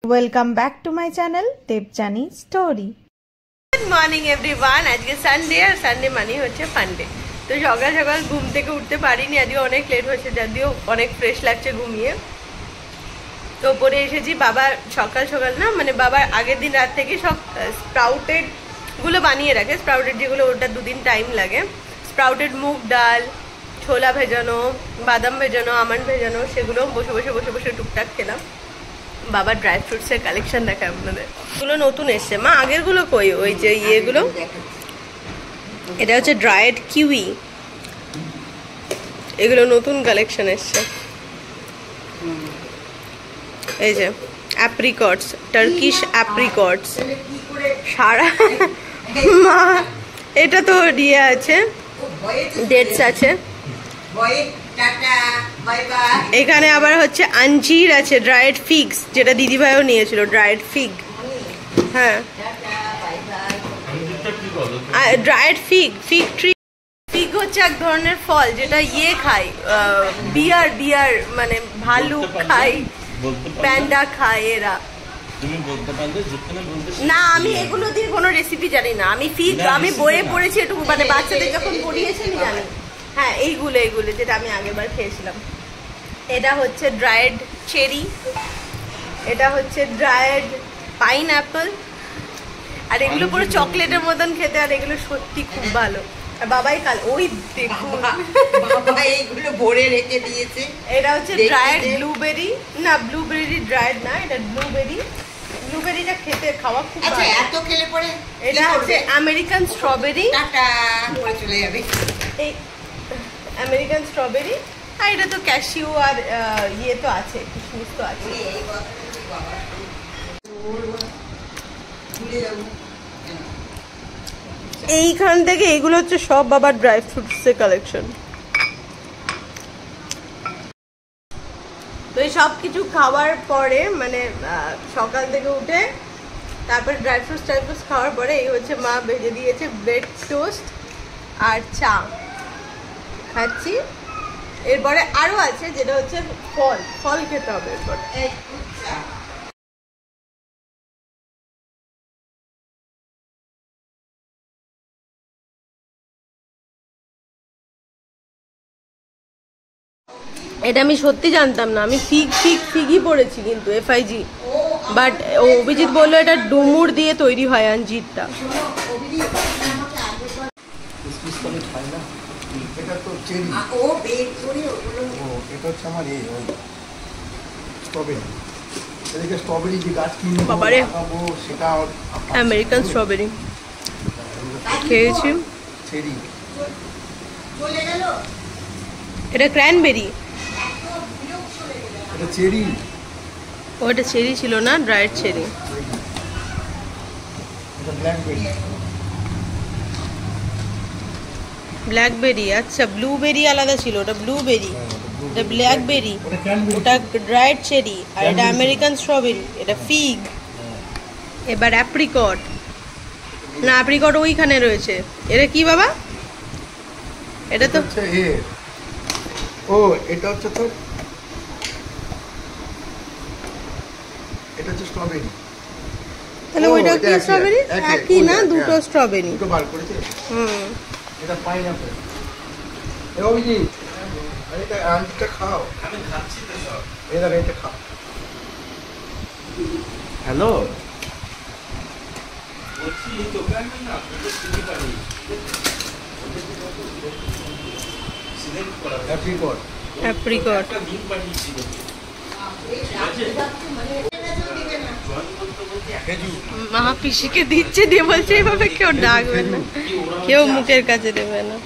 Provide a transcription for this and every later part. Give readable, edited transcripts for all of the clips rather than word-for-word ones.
Welcome back to my channel Devjani Story. Good morning everyone. আজকে Sunday আর Sunday মানে হচ্ছে ফান্ডে। তো সকাল সকাল ঘুম থেকে উঠতে পারিনি, আজকে অনেক লেট হয়েছে, যদিও অনেক ফ্রেশ লাগছে ঘুমিয়ে। তো পরে এসেছি, বাবা সকাল সকাল না মানে বাবার আগের দিন রাত থেকে সব স্প্রাউটেড গুলো বানিয়ে রাখে। স্প্রাউটেড যেগুলো ওটা দুদিন টাইম লাগে। স্প্রাউটেড মুগ ডাল, ছোলা ভেজানো, বাদাম ভেজানো, আমন্ড ভেজানো, সেগুলো বসে বসে বসে বসে টুকটাক খেলাম। বাবা ড্রাই ফ্রুটস এর কালেকশন দেখায় আপনাদের। এগুলো নতুন এসছে মা, আগের গুলো কই? ওই যে ইয়েগুলো, এটা হচ্ছে ড্রাইড কিউই, এগুলো নতুন কালেকশন এসছে। এই যে অ্যাপ্রিকটস, টার্কিশ অ্যাপ্রিকটস সারা মা, এটা তো ইয়ে আছে, ডেটস আছে। এখানে আবার হচ্ছে আঞ্জির আছে, ড্রাইড ফিগস, যেটা দিদিভাইও নিয়েছিল, ড্রাইড ফিগ। হ্যাঁ, dried fig, fig tree. Fig হচ্ছে এক ধরনের ফল যেটা ইয়ে খায়, বিয়ার মানে ভালুক খায়, প্যান্ডা খায় এরা। না, আমি এগুলো দিয়ে কোনো রেসিপি জানি না। আমি ফিগ আমি বইয়ে পড়েছি একটু, মানে বাচ্চাদের যখন পড়িয়েছি আমি জানি। হ্যাঁ, এইগুলো যেটা আমি আগেরবার খেয়েছিলাম। এটা হচ্ছে ড্রাইড চেরি, এটা হচ্ছে ড্রাইড পাইনঅ্যাপল, আর এগুলো পুরো চকলেটের মতন খেতে, আর এগুলো সত্যি খুব ভালো। আর বাবাই কাল ওই দেখুন বাবা এইগুলো ভরে রেখে দিয়েছে। এটা হচ্ছে ড্রাইড ব্লুবেরি, না ব্লুবেরি ড্রাইড না, এটা ব্লুবেরি। ব্লুবেরিটা খেতে খাওয়া খুব ভালো। এত খেলে পরে এটা হচ্ছে আমেরিকান স্ট্রবেরি, টাটা পরে চলে যাবে। এই আমেরিকান স্ট্রবেরি, আর এটা তো ক্যাশিউ আর ইয়ে তো আছে, কিশমিশ তো আছে। এইখান থেকে এগুলো হচ্ছে সব বাবার ড্রাই ফ্রুটস এর কালেকশন। তো এই সব কিছু খাওয়ার পরে মানে সকাল থেকে উঠে তারপরে ড্রাই ফ্রুটস খাওয়ার পরে এই হচ্ছে মা ভেজে দিয়েছে ব্রেড টোস্ট আর চা খাচ্ছি। এরপরে আরো আছে যেটা হচ্ছে ফল খেতে হবে এরপর। এটা আমি সত্যি জানতাম না, আমি ফিগই পড়েছি কিন্তু FIG, বাট অভিজিৎ বললো এটা ডুমুর দিয়ে তৈরি হয় আঞ্জিরটা। আমেরিকান স্ট্রবেরি খেয়েছি। এটা ক্র্যানবেরি, ওটা চেরি ছিল না, ড্রাইড চেরি। ব্ল্যাকবেরি, আচ্ছা ব্লুবেরি আলাদা ছিল, ওটা ব্লুবেরি, এটা ব্ল্যাকবেরি, ওটা ড্রাইড চেরি, আর এটা আমেরিকান স্ট্রবেরি, এটা ফিগ। এবার অ্যাপ্রিকট, না অ্যাপ্রিকট ওইখানে রয়েছে। এটা কি বাবা? এটা তো এটা হচ্ছে তো, এটা হচ্ছে স্ট্রবেরি। তাহলে ওইটা কি স্ট্রবেরি? একই না, দুটো স্ট্রবেরি দুটো বার করেছে। এটা পাইনঅ্যাপল। এই অভিজিৎ, এটা আনটা খাও। আমি খাচ্ছি তো সব। এটা খাও। হ্যালো, বলছি তোকে আমি না আপনাদের চিনি পারি। অ্যাপ্রিকট মা পিসিকে দিচ্ছে, দিয়ে বলছে এভাবে কেউ ডাকবে না, কেউ মুখের কাছে দেবে না।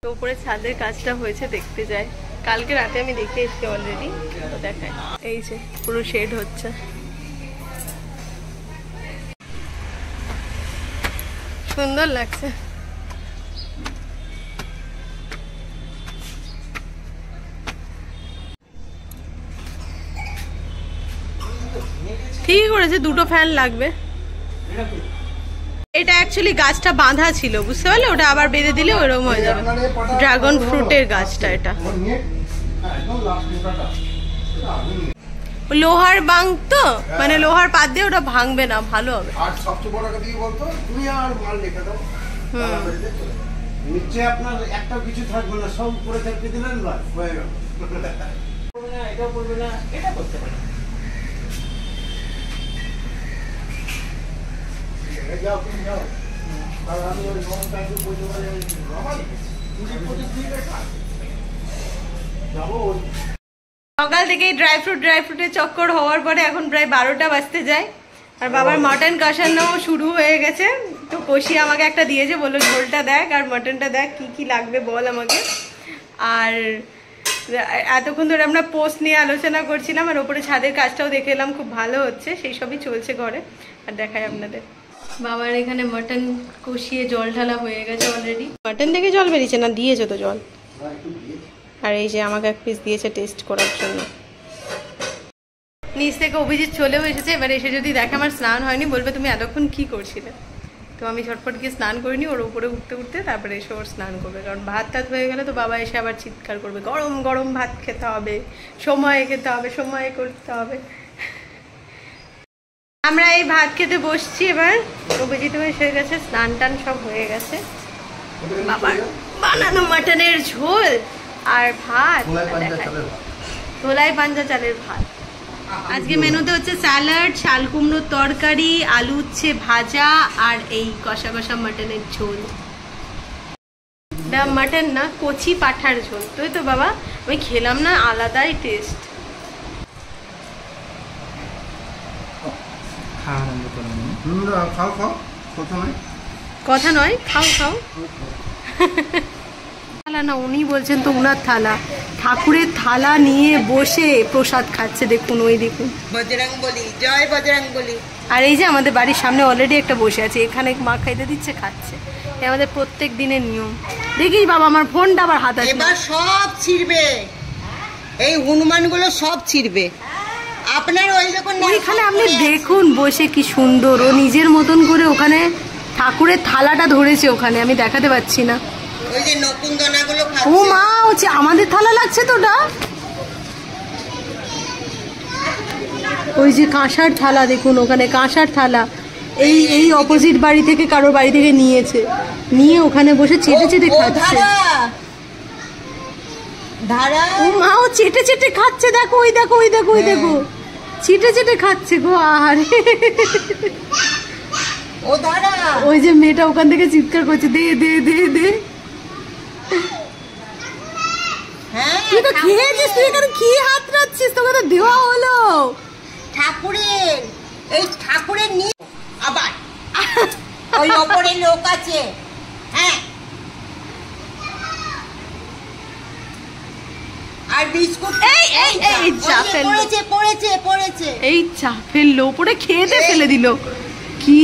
উপরে ছাদের কাজটা হয়েছে, দেখতে যাই। কালকে রাতে আমি দেখে এসেছি অলরেডি, তো দেখাই। এই যে পুরো শেড হচ্ছে। সুন্দর লাগছে। ঠিক করেছে, দুটো ফ্যান লাগবে। এটা অ্যাকচুয়ালি গাছটা বাঁধা ছিল, বুঝতে পারলে? ওটা আবার বেঁধে দিলে ওরকম হয়ে যাবে। ড্রাগন ফ্রুটের গাছটা এটা। লোহার বাং তো, মানে লোহার পাত দিয়ে ওটা ভাঙবে না, ভালো হবে। আর সবচেয়ে বড় কথা কি বলতো, তুমি আর মাল রেখে দাও, নিচে আপনার একটা কিছু থাকবে না, সব উপরে থাকতে দিলেন না, হয়ে গেল। এটা করবে না, এটা করতে পারে। যাও তুমি যাও, আর আমি ওই নমটা একটু বলতে পারি যাবো। সকাল থেকেই ড্রাই ফ্রুটের চক্কর হওয়ার পরে এখন প্রায় 12টা বাজতে যায়, আর বাবার মাটন কষানো শুরু হয়ে গেছে। তো কষিয়ে আমাকে একটা দিয়েছে, বললো ঝোলটা দেখ আর মাটনটা দেখ, কি কি লাগবে বল আমাকে। আর এতক্ষণ ধরে আমরা পোস্ট নিয়ে আলোচনা করছিলাম, আর ওপরে ছাদের কাজটাও দেখে এলাম, খুব ভালো হচ্ছে। সেই সবই চলছে ঘরে, আর দেখাই আপনাদের। বাবার এখানে মাটন কষিয়ে জল ঢালা হয়ে গেছে অলরেডি। মাটন থেকে জল বেরিয়েছে না, দিয়েছে তো জল। আর এই যে আমাকে এক পিস দিয়েছে টেস্ট করার জন্য। নিচ থেকে অভিজিৎ চলেও এসেছে, এবার এসে যদি দেখে আমার স্নান হয়নি, বলবে তুমি এতক্ষণ কি করছিলে। তো আমি ঝটপট গিয়ে স্নান করিনি, ওর উপরে উঠতে উঠতে তারপরে এসে ওর স্নান করবে, কারণ ভাত টাত হয়ে গেলে তো বাবা এসে আবার চিৎকার করবে, গরম গরম ভাত খেতে হবে, সময়ে খেতে হবে, সময়ে করতে হবে। আমরা এই ভাত খেতে বসছি এবার। অভিজিৎ এসে গেছে, স্নান টান সব হয়ে গেছে। বাবার বানানো মাটনের ঝোল আর ভাত, ধোলাই পাঞ্জা চালের ভাত। আজকে মেনুতে হচ্ছে স্যালাড, শাল কুমড়োর তরকারি, আলু উচ্ছে ভাজা, আর এই কষা কষা মাটনের ঝোল। মাটন না, কচি পাঠার ঝোল। তুই তো বাবা আমি খেলাম না, আলাদাই টেস্ট। খাও খাও, কথা নয়, খাও খাও। থালা না, উনি বলছেন তো উনার থালা, ঠাকুরের থালা নিয়ে বসে প্রসাদ খাচ্ছে। দেখুন, ওই দেখুন, বজরংবলী, জয় বজরংবলী। আর এই যে আমাদের বাড়ির সামনে অলরেডি একটা বসে আছে, এখানে মা খাইতে দিচ্ছে, খাচ্ছে। আমাদের প্রত্যেক দিনের নিয়ম। দেখিস বাবা, আমার ফোনটা আবার হাত আসে। এবার সব ছিড়বে, এই হনুমানগুলো সব ছিড়বে। আপনার ওই যখন ওইখানে আপনি দেখুন বসে কি সুন্দর, ও নিজের মতন করে ওখানে ঠাকুরের থালাটা ধরেছে, ওখানে আমি দেখাতে পাচ্ছি না। ওই যে নতুন দানাগুলো ও খাচ্ছে। মা, হচ্ছে আমাদের থালা লাগছে তো ওটা। ওই যে কাঁসার থালা, দেখুন ওখানে কাঁসার থালা। এই অপোজিট বাড়ি থেকে কারোর বাড়ি থেকে নিয়েছে, নিয়ে ওখানে বসে চেটে চেটে খাচ্ছে। ধারা ও মা, ও চেটে চেটে খাচ্ছে, দেখো ওই দেখো, ওই দেখো, ওই দেখো, চেটে চেটে খাচ্ছে গো। আরে ও ধারা, ওই যে মেয়েটা ওখান থেকে চিৎকার করছে, দে দে দে দে। হ্যাঁ তুই তো খেয়েছিস, তুই এখানে কি হাত রাখছিস? তোকে তো দেওয়া হলো। ঠাকুরের, এই ঠাকুরের নিয়ে আবার ওই ওপরে লোক আছে। হ্যাঁ, আর বিস্কুট। এই এই এই চা ফেললো, পড়েছে পড়েছে পড়েছে, এই চা ফেললো, পরে খেতে ফেলে দিল। কি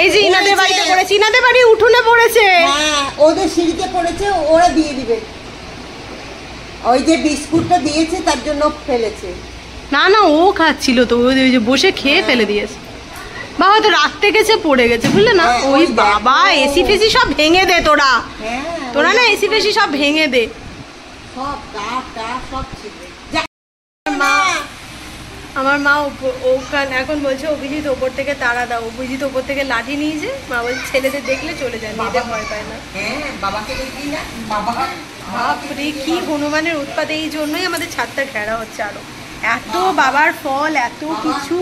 এই যে ইনাদের বাড়িতে পড়েছে, ইনাদের বাড়ি উঠোনে পড়েছে। হ্যাঁ, ওদের সিঁড়িতে পড়েছে, ওরা দিয়ে দিবে। ওই যে বিস্কুটটা দিয়েছে তার জন্য ফেলেছে। না না, ও খাচ্ছিল তো, ওই যে বসে খেয়ে ফেলে দিয়েছে। বা হয়তো রাখতে গেছে, পড়ে গেছে, বুঝলে না? ওই বাবা, এসি ফেসি সব ভেঙে দে তোরা, তোরা না এসি ফেসি সব ভেঙে দে। সব কাটা সব ছিঁড়বে। আমার মা ওখানে এখন বলছে অভিজিৎ ওপর থেকে তাড়া দাও। অভিজিৎ ওপর থেকে লাঠি নিয়েছে, মা বলছে ছেলেদের দেখলে চলে যায়, মেয়েদের ভয় পায় না। হ্যাঁ, বাবাকে দেখি না, বাবা বাপরে কি হনুমানের উৎপাত! এই জন্যই আমাদের ছাদটা ঘেরা হচ্ছে আরো, এত বাবার ফল, এত কিছু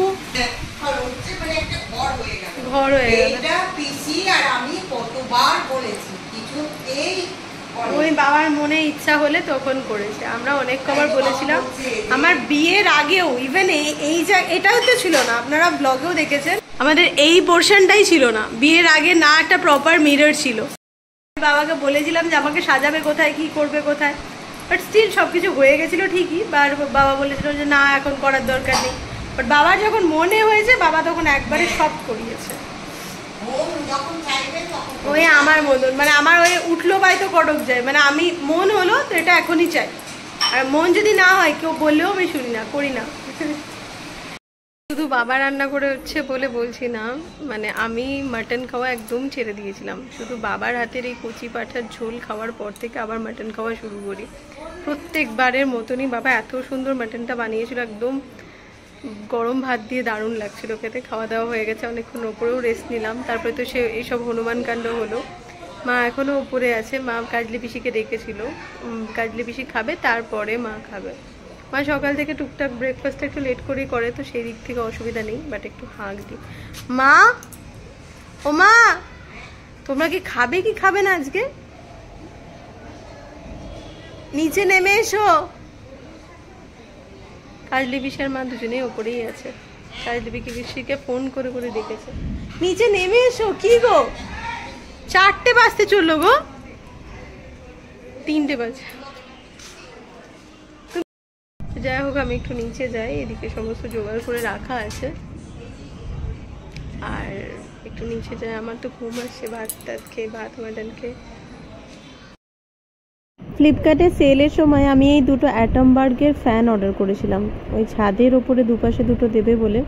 ঘর হয়ে গেল। এটা পিসি আর আমি কতবার বলেছি, কিছুতেই ওই বাবার মনে ইচ্ছা হলে তখন করেছে। আমরা অনেক কবার বলেছিলাম, আমার বিয়ের আগেও, ইভেন এই এটাও তো ছিল না, আপনারা ব্লগেও দেখেছেন, আমাদের এই পোর্শনটাই ছিল না বিয়ের আগে, না একটা প্রপার মিরর ছিল। বাবাকে বলেছিলাম যে আমাকে সাজাবে কোথায়, কি করবে কোথায়, বাট স্টিল সবকিছু হয়ে গেছিল ঠিকই। বাবা বলেছিল যে না এখন করার দরকার নেই, বাট বাবার যখন মনে হয়েছে, বাবা তখন একবারে সব করিয়েছে। ওই আমার মতন, মানে আমার ওই উঠলো পাই তো কটক যায়, মানে আমি মন হলো তো এটা এখনই চাই, আর মন যদি না হয় কেউ বললেও আমি শুনি না, করি না। শুধু বাবা রান্না করে হচ্ছে বলে বলছি না, মানে আমি মাটন খাওয়া একদম ছেড়ে দিয়েছিলাম। শুধু বাবার হাতের এই কচি পাঠার ঝোল খাওয়ার পর থেকে আবার মাটন খাওয়া শুরু করি। প্রত্যেকবারের মতনই বাবা এত সুন্দর মাটনটা বানিয়েছিল, একদম গরম ভাত দিয়ে দারুণ লাগছিল খেতে। খাওয়া দাওয়া হয়ে গেছে, অনেকক্ষণ ওপরেও রেস্ট নিলাম। তারপরে তো সে এইসব হনুমান কাণ্ড হলো। মা এখনও ওপরে আছে, মা কাজলি পিসিকে ডেকেছিল, কাজলি পিসি খাবে তারপরে মা খাবে। মা সকাল থেকে টুকটাক ব্রেকফাস্টটা একটু লেট করেই করে, তো সেই দিক থেকে অসুবিধা নেই, বাট একটু হাঁক দিই। মা, ও মা, তোমরা কি খাবে কি খাবে না আজকে? নিচে নেমে এসো। কাজলি পিসির মা দুজনেই ওপরেই আছে। কাজলি পিসিকে ফোন করে করে ডেকেছে, নিচে নেমে এসো। কি গো, 4টে বাজতে চললো গো, 3টে বাজে। যাই হোক, আমি একটু নিচে যাই, এদিকে সমস্ত জোগাড় করে রাখা আছে, আর একটু নিচে যাই। আমার তো ঘুম আসছে, ভাত খেয়ে, ভাত মাটন খেয়ে। ফ্লিপকার্টে সেলের সময় আমি এই দুটো অ্যাটমবার্গের ফ্যান অর্ডার করেছিলাম। ওই ছাদের ওপরে দুপাশে দুটো দেবে বলে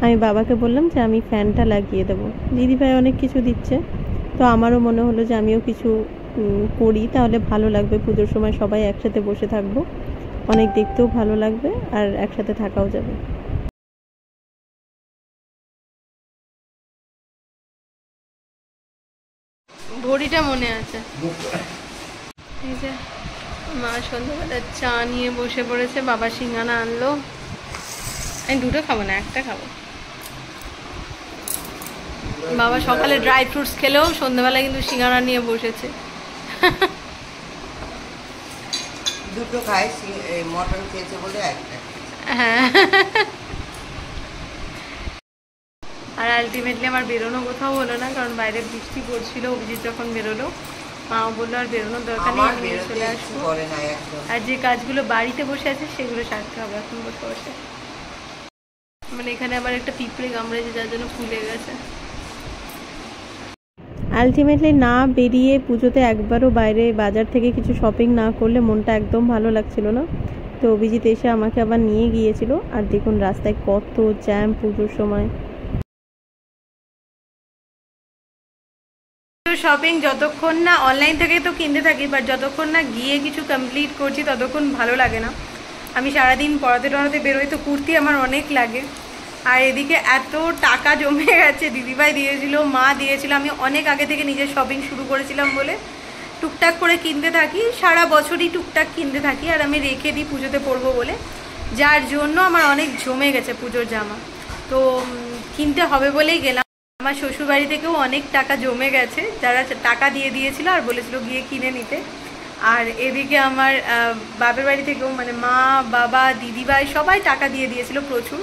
আমি বাবাকে বললাম যে আমি ফ্যানটা লাগিয়ে দেবো। দিদিভাই অনেক কিছু দিচ্ছে, তো আমারও মনে হলো যে আমিও কিছু করি, তাহলে ভালো লাগবে। পুজোর সময় সবাই একসাথে বসে থাকবো, অনেক দেখতেও ভালো লাগবে আর একসাথে থাকাও যাবে। ঘড়িটা মনে আছে। এই যে মা সন্ধ্যাবেলা চা নিয়ে বসে পড়েছে, বাবা সিঙ্গানা আনলো। আমি দুটো খাবো না, একটা খাবো। বাবা সকালে ড্রাই ফ্রুটস খেলেও সন্ধ্যাবেলা কিন্তু সিঙ্গানা নিয়ে বসেছে। দুটো খায়, মটন খেয়েছে বলে একটা। হ্যাঁ, আর আলটিমেটলি আমার বেরোনো কোথাও হলো না, কারণ বাইরে বৃষ্টি পড়ছিল। অভিজিৎ যখন বেরোলো, মাও বললো আর বেরোনোর দরকার নেই, নিয়ে চলে আসবো। আর যে কাজগুলো বাড়িতে বসে আছে সেগুলো সারতে হবে এখন বসে বসে। মানে এখানে আবার একটা পিঁপড়ে কামড়েছে, যার জন্য ফুলে গেছে। আলটিমেটলি না বেরিয়ে পুজোতে একবারও বাইরে বাজার থেকে কিছু শপিং না করলে মনটা একদম ভালো লাগছিল না। তো অভিজিৎ এসে আমাকে আবার নিয়ে গিয়েছিল। আর দেখুন রাস্তায় কত জ্যাম পুজোর সময়। শপিং যতক্ষণ না অনলাইন থেকে তো কিনতে থাকি, বাট যতক্ষণ না গিয়ে কিছু কমপ্লিট করছি ততক্ষণ ভালো লাগে না। আমি সারাদিন পড়াতে টড়াতে বেরোই, তো কুর্তি আমার অনেক লাগে। আর এদিকে এত টাকা জমে গেছে, দিদিভাই দিয়েছিল, মা দিয়েছিল। আমি অনেক আগে থেকে নিজের শপিং শুরু করেছিলাম বলে টুকটাক করে কিনতে থাকি, সারা বছরই টুকটাক কিনতে থাকি। আর আমি রেখে দিই পুজোতে পরবো বলে, যার জন্য আমার অনেক জমে গেছে পুজোর জামা। তো কিনতে হবে বলেই গেলাম। আমার শ্বশুরবাড়ি থেকেও অনেক টাকা জমে গেছে, যারা টাকা দিয়ে দিয়েছিল আর বলেছিল গিয়ে কিনে নিতে। আর এদিকে আমার বাপের বাড়ি থেকেও, মানে মা, বাবা, দিদিভাই সবাই টাকা দিয়ে দিয়েছিল প্রচুর,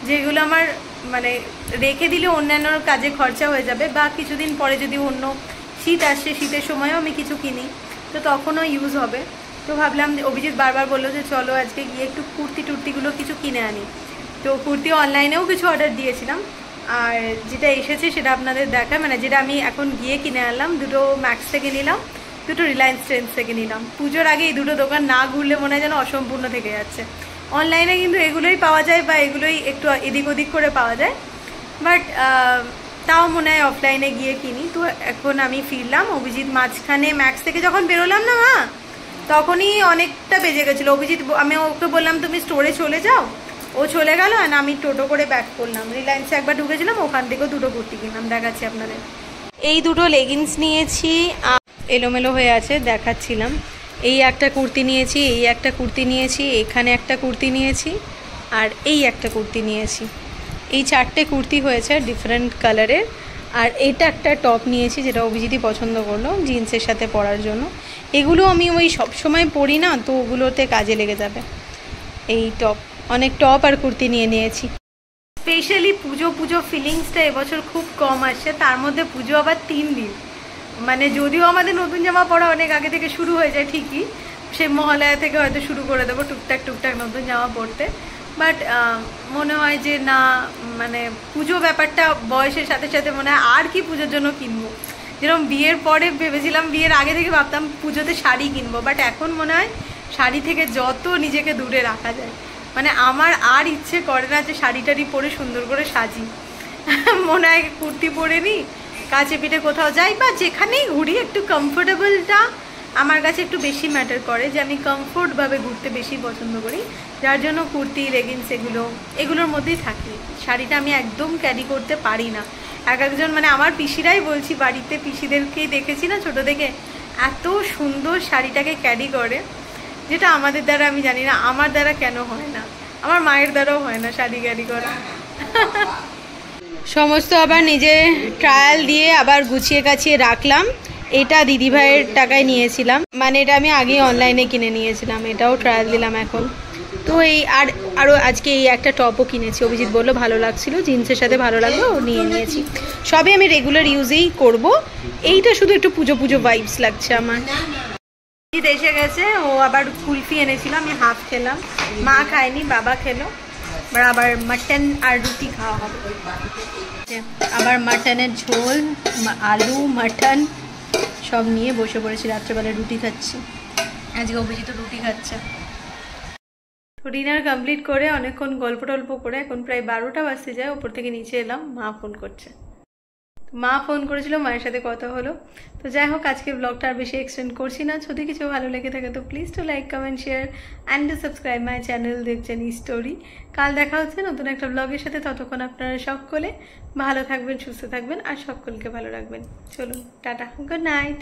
যেগুলো আমার মানে রেখে দিলে অন্যান্য কাজে খরচা হয়ে যাবে, বা কিছুদিন পরে যদি অন্য শীত আসছে, শীতের সময়ও আমি কিছু কিনি, তো তখনও ইউজ হবে। তো ভাবলাম, অভিজিৎ বারবার বললো যে চলো আজকে গিয়ে একটু কুর্তি টুর্তিগুলো কিছু কিনে আনি। তো কুর্তি অনলাইনেও কিছু অর্ডার দিয়েছিলাম, আর যেটা এসেছে সেটা আপনাদের দেখায়। মানে যেটা আমি এখন গিয়ে কিনে আনলাম, দুটো ম্যাক্স থেকে নিলাম, দুটো রিলায়েন্স ট্রেন্ডস থেকে নিলাম। পুজোর আগে এই দুটো দোকান না ঘুরলে মনে হয় যেন অসম্পূর্ণ থেকে যাচ্ছে। অনলাইনে কিন্তু এগুলোই পাওয়া যায়, বা এগুলোই একটু এদিক ওদিক করে পাওয়া যায়, বাট তাও মনে হয় অফলাইনে গিয়ে কিনি। তো এখন আমি ফিরলাম, অভিজিৎ মাঝখানে ম্যাক্স থেকে যখন বেরোলাম না মা, তখনই অনেকটা বেজে গেছিলো। অভিজিৎ, আমি ওকে বললাম তুমি স্টোরে চলে যাও, ও চলে গেল, আর আমি টোটো করে ব্যাক করলাম। রিলায়েন্সে একবার ঢুকেছিলাম, ওখান থেকেও দুটো কুর্তি কিনলাম, দেখাচ্ছি আপনাদের। এই দুটো লেগিংস নিয়েছি, এলোমেলো হয়ে আছে, দেখাচ্ছিলাম। এই একটা কুর্তি নিয়েছি, এই একটা কুর্তি নিয়েছি, এখানে একটা কুর্তি নিয়েছি, আর এই একটা কুর্তি নিয়েছি। এই 4টে কুর্তি হয়েছে ডিফারেন্ট কালারের। আর এটা একটা টপ নিয়েছি, যেটা অভিজিৎই পছন্দ করলো জিন্সের সাথে পরার জন্য। এগুলো আমি ওই সবসময় পরি না, তো ওগুলোতে কাজে লেগে যাবে। এই টপ, অনেক টপ আর কুর্তি নিয়ে নিয়েছি। স্পেশালি পুজো ফিলিংসটা এবছর খুব কম আসছে, তার মধ্যে পুজো আবার 3 দিন। মানে যদিও আমাদের নতুন জামা পরা অনেক আগে থেকে শুরু হয়ে যায় ঠিকই, সে মহালয়া থেকে হয়তো শুরু করে দেবো টুকটাক নতুন জামা পরতে, বাট মনে হয় যে না, মানে পুজো ব্যাপারটা বয়সের সাথে সাথে মনে হয় আর কি পুজোর জন্য কিনবো। যেরকম বিয়ের পরে ভেবেছিলাম, বিয়ের আগে থেকে ভাবতাম পুজোতে শাড়ি কিনবো, বাট এখন মনে হয় শাড়ি থেকে যত নিজেকে দূরে রাখা যায়, মানে আমার আর ইচ্ছে করে না যে শাড়ি টাড়ি পরে সুন্দর করে সাজি। মনে হয় কুর্তি পরে নিই, কাছে পিঠে কোথাও যাই বা যেখানেই ঘুরি একটু কমফোর্টেবলটা আমার কাছে একটু বেশি ম্যাটার করে, যে আমি কমফোর্টভাবে ঘুরতে বেশি পছন্দ করি, যার জন্য কুর্তি লেগিংস এগুলোর মধ্যেই থাকি। শাড়িটা আমি একদম ক্যারি করতে পারি না। একজন মানে আমার পিসিরাই বলছি, বাড়িতে পিসিদেরকেই দেখেছি না ছোটো থেকে, এত সুন্দর শাড়িটাকে ক্যারি করে, যেটা আমাদের দ্বারা আমি জানি না আমার দ্বারা কেন হয় না, আমার মায়ের দ্বারাও হয় না শাড়ি ক্যারি করা। সমস্ত আবার নিজে ট্রায়াল দিয়ে আবার গুছিয়ে কাছিয়ে রাখলাম। এটা দিদিভাইয়ের টাকায় নিয়েছিলাম, মানে এটা আমি আগেই অনলাইনে কিনে নিয়েছিলাম, এটাও ট্রায়াল দিলাম এখন। তো এই আরও আজকে এই একটা টপও কিনেছি, অভিজিৎ বললো ভালো লাগছিল, জিন্সের সাথে ভালো লাগলো, ও নিয়ে নিয়েছি। সবই আমি রেগুলার ইউজেই করব, এইটা শুধু একটু পুজো পুজো ভাইবস লাগছে আমার। এসে গেছে, ও আবার কুলফি এনেছিল, আমি হাফ খেলাম, মা খায়নি, বাবা খেলো। আবার মাটন আর রুটি খাওয়া হবে, আবার মাটনের ঝোল, আলু মাটন সব নিয়ে বসে পড়েছি, রাত্রেবেলা রুটি খাচ্ছি। আজকে অভিজিৎ রুটি খাচ্ছে। ডিনার কমপ্লিট করে অনেকক্ষণ গল্প টল্প করে এখন প্রায় 12টা বাজতে যায়, ওপর থেকে নিচে এলাম, মা ফোন করছে। মা ফোন করেছিল, মায়ের সাথে কথা হলো। তো যাই হোক, আজকে ব্লগটা আর বেশি এক্সটেন্ড করছি না। যদি কিছু ভালো লেগে থাকে তো please to like, comment, share and to subscribe my channel দেখছেন স্টোরি। কাল দেখা হচ্ছে নতুন একটা ব্লগের সাথে, ততক্ষণ আপনারা সকলে ভালো থাকবেন, সুস্থ থাকবেন আর সকলকে ভালো রাখবেন। চলুন টাটা, গুড নাইট।